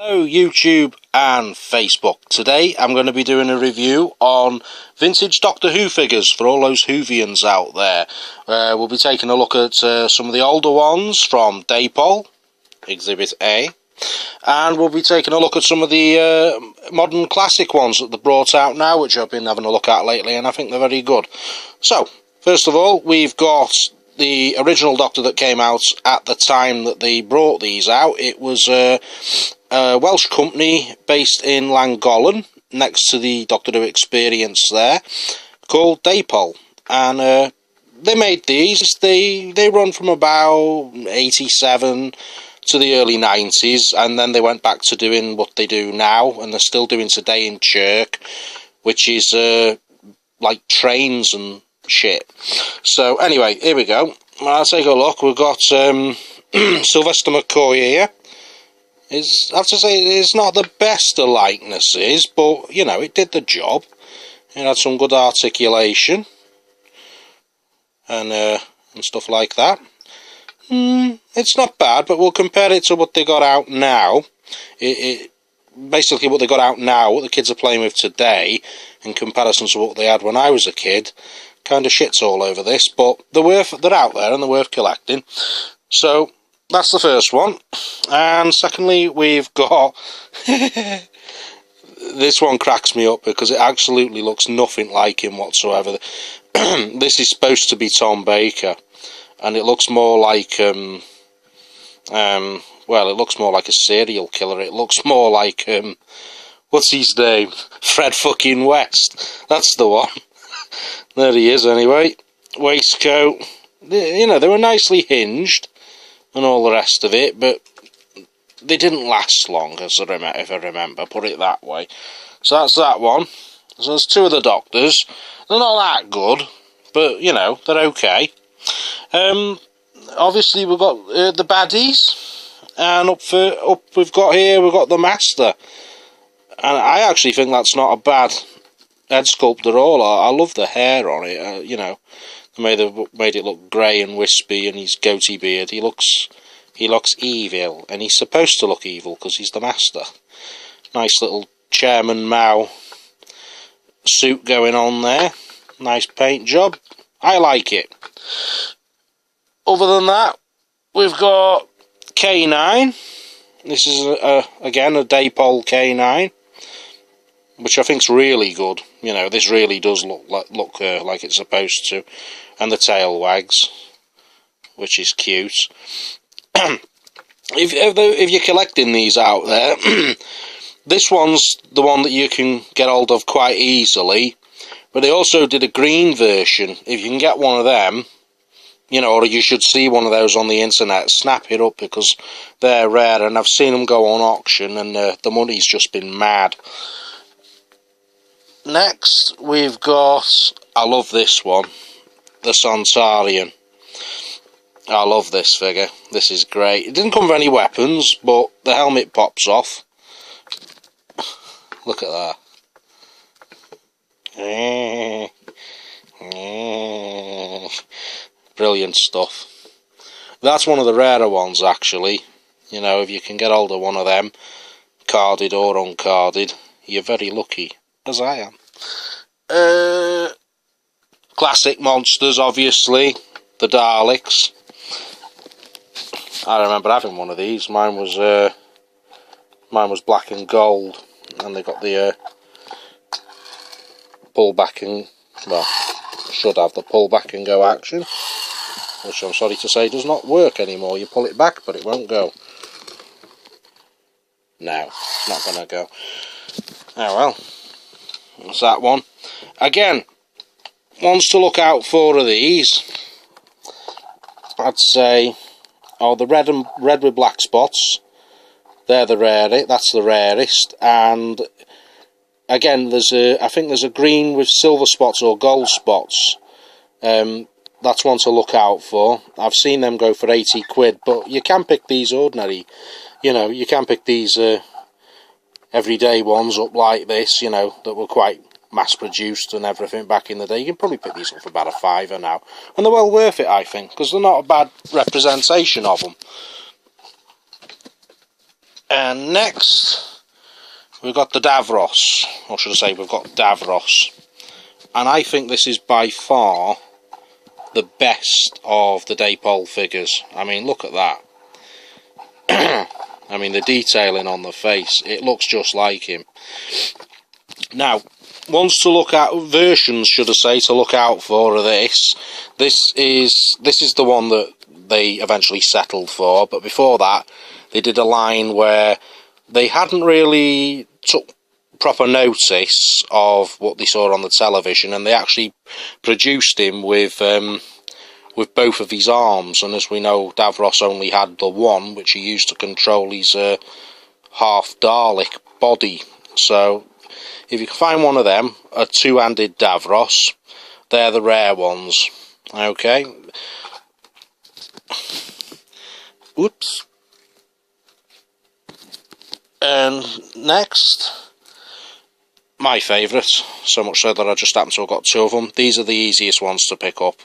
Hello YouTube and Facebook. Today I'm going to be doing a review on vintage Doctor Who figures for all those Whovians out there. We'll be taking a look at some of the older ones from Dapol, Exhibit A, and we'll be taking a look at some of the modern classic ones that they've brought out now, which I've been having a look at lately, and I think they're very good. So, first of all, we've got the original Doctor that came out at the time that they brought these out. It was a Welsh company based in Llangollen, next to the Doctor Who Experience there, called Dapol. And they made these. They run from about 87 to the early 90s, and then they went back to doing what they do now, and they're still doing today in Chirk, which is like trains and shit. So anyway, here we go. I'll take a look. We've got Sylvester McCoy here. I have to say, it's not the best of likenesses, but you know, it did the job. It had some good articulation and stuff like that. It's not bad, but we'll compare it to what they got out now. Basically, what they got out now, what the kids are playing with today, in comparison to what they had when I was a kid, kind of shits all over this. But they're out there and they're worth collecting. So that's the first one. And secondly, we've got this one cracks me up because it absolutely looks nothing like him whatsoever. This is supposed to be Tom Baker, and it looks more like well, it looks more like a serial killer. It looks more like what's his name? Fred fucking West. That's the one. There he is anyway. Waistcoat. You know, they were nicely hinged and all the rest of it, but they didn't last long, if I remember, put it that way. So that's that one. So there's two of the Doctors. They're not that good, but, you know, they're okay. Obviously we've got the baddies, and up we've got the Master. And I actually think that's not a bad head sculpt at all. I love the hair on it, you know. They made it look grey and wispy, and his goatee beard. He looks evil, and he's supposed to look evil because he's the Master. Nice little Chairman Mao suit going on there. Nice paint job. I like it. Other than that, we've got K9. This is again a Dapol K9, which I think's really good. You know, this really does look like it's supposed to, and the tail wags, which is cute. If you're collecting these out there, this one's the one that you can get hold of quite easily. But they also did a green version. If you can get one of them, you know, or you should see one of those on the internet, snap it up because they're rare, and I've seen them go on auction, and the money's just been mad. Next, we've got, I love this one, the Ansarian. I love this figure. This is great. It didn't come with any weapons, but the helmet pops off. Look at that. Brilliant stuff. That's one of the rarer ones, actually. You know, if you can get hold of one of them, carded or uncarded, you're very lucky, as I am. Classic monsters, obviously. The Daleks. I remember having one of these. Mine was black and gold, and they got the pull back and, well, should have the pull back and go action, which I'm sorry to say does not work anymore. You pull it back, but it won't go. No, it's not going to go. Oh well, that's that one. Again, ones to look out for are these. I'd say, the red with black spots. They're the rarest. That's the rarest. And again, I think there's a green with silver spots or gold spots. That's one to look out for. I've seen them go for 80 quid, but you can pick these ordinary. You know, you can pick these everyday ones up like this, you know, that were quite mass produced and everything back in the day. You can probably pick these up for about a £5 now, and they're well worth it, I think, because they're not a bad representation of them. And next, we've got the Davros, or should I say we've got Davros. And I think this is by far the best of the Dapol figures. I mean, look at that. I mean, the detailing on the face, it looks just like him. Now, ones to look at, versions should I say, to look out for are this. This is the one that they eventually settled for, but before that, they did a line where they hadn't really took proper notice of what they saw on the television, and they actually produced him with both of his arms. And as we know, Davros only had the one, which he used to control his half Dalek body. So if you can find one of them, a two-handed Davros, they're the rare ones. Okay. Whoops. And next, my favourite, so much so that I just happen to have got two of them. These are the easiest ones to pick up.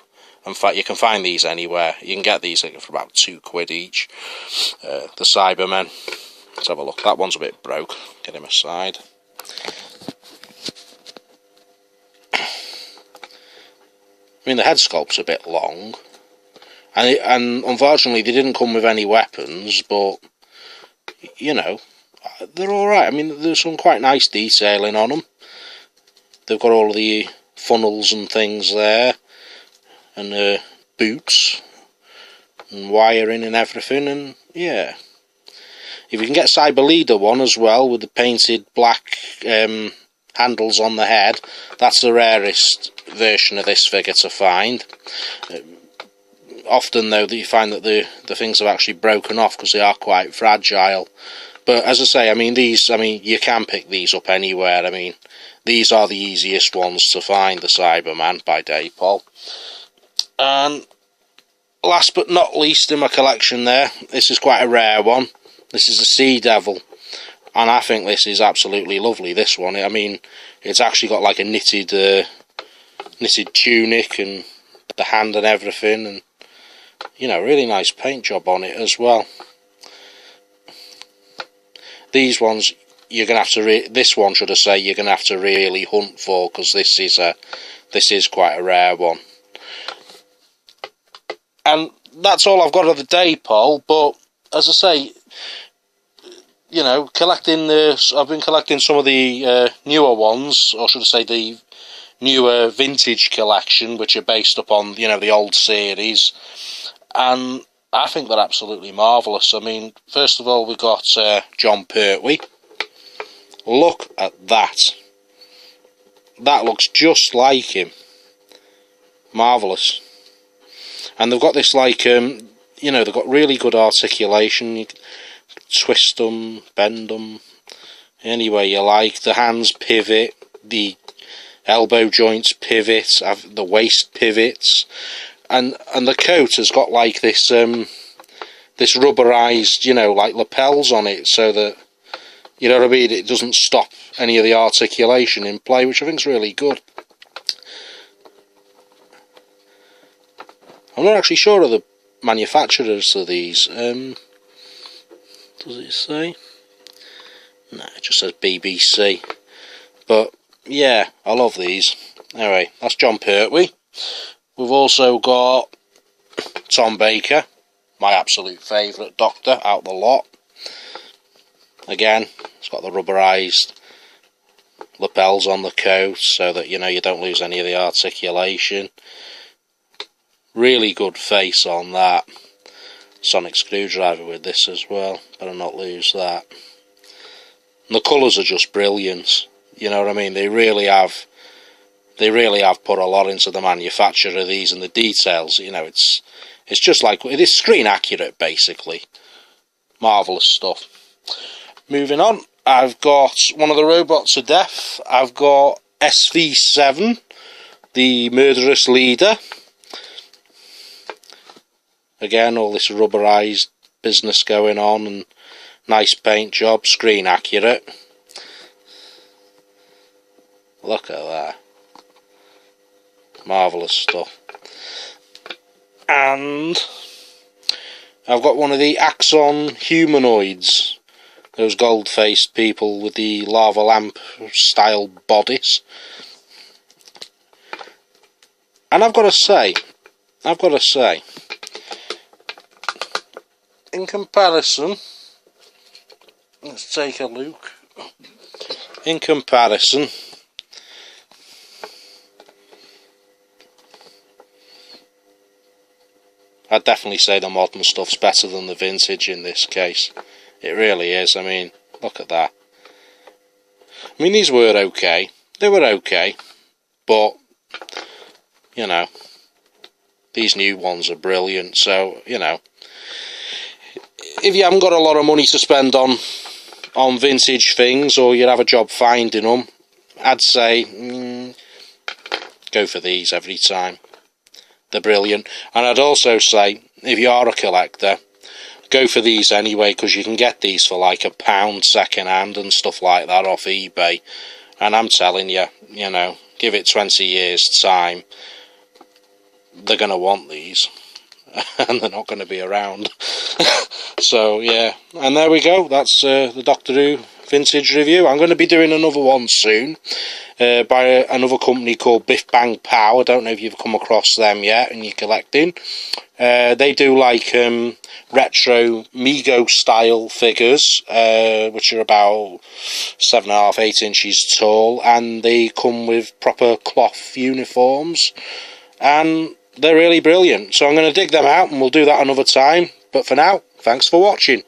In fact, you can find these anywhere. You can get these for about £2 each. The Cybermen. Let's have a look. That one's a bit broke. Get him aside. I mean, the head sculpt's a bit long. And unfortunately, they didn't come with any weapons, but, you know, they're alright. I mean, there's some quite nice detailing on them. They've got all of the funnels and things there, and boots, and wiring and everything, and yeah. If you can get Cyber Leader one as well, with the painted black handles on the head, that's the rarest version of this figure to find. Often, though, you find that the things have actually broken off because they are quite fragile. But as I say, I mean, you can pick these up anywhere. I mean, these are the easiest ones to find, the Cyberman by Dapol. And last but not least in my collection there, this is quite a rare one. This is a Sea Devil. And I think this is absolutely lovely, this one. I mean, it's actually got like a knitted tunic and the hand and everything. And, you know, really nice paint job on it as well. These ones, you're going to have to, this one should I say, you're going to have to really hunt for, because this is quite a rare one. And that's all I've got of the Dapol, but as I say, you know, I've been collecting some of the newer ones, or should I say the newer vintage collection, which are based upon, you know, the old series, and I think they're absolutely marvellous. I mean, first of all, we've got John Pertwee. Look at that. That looks just like him. Marvellous. And they've got this, like, you know, they've got really good articulation. You can twist them, bend them, any way you like. The hands pivot, the elbow joints pivot, the waist pivots. And the coat has got, like, this rubberized, you know, like lapels on it, so that, you know what I mean, it doesn't stop any of the articulation in play, which I think is really good. I'm not actually sure of the manufacturers of these. Does it say? No, it just says BBC. But yeah, I love these. Anyway, that's John Pertwee. We've also got Tom Baker, my absolute favourite Doctor out the lot. Again, it's got the rubberised lapels on the coat so that, you know, you don't lose any of the articulation. Really good face on that. Sonic screwdriver with this as well. Better not lose that. And the colours are just brilliant. You know what I mean? They really have put a lot into the manufacture of these and the details. You know, it's just like, it is screen accurate basically. Marvellous stuff. Moving on, I've got one of the robots of death. I've got SV7, the Murderous Leader. Again, all this rubberised business going on, and nice paint job, screen accurate. Look at that. Marvellous stuff. And I've got one of the Axon humanoids. those gold-faced people with the lava lamp style bodies. And I've got to say, in comparison, let's take a look. In comparison, I'd definitely say the modern stuff's better than the vintage in this case. It really is. I mean, look at that. I mean, these were okay. They were okay. But, you know, these new ones are brilliant. So, you know, if you haven't got a lot of money to spend on vintage things, or you have a job finding them, I'd say go for these every time. They're brilliant. And I'd also say, if you are a collector, go for these anyway, because you can get these for like £1 second hand and stuff like that off eBay. And I'm telling you, you know, give it 20 years time, they're going to want these. And they're not going to be around. So yeah, and there we go. That's the Doctor Who vintage review. I'm going to be doing another one soon by another company called Biff Bang Pow. I don't know if you've come across them yet and you're collecting. They do like retro Mego style figures, which are about 7.5, 8 inches tall, and they come with proper cloth uniforms, and they're really brilliant. So I'm going to dig them out, and we'll do that another time. But for now, thanks for watching.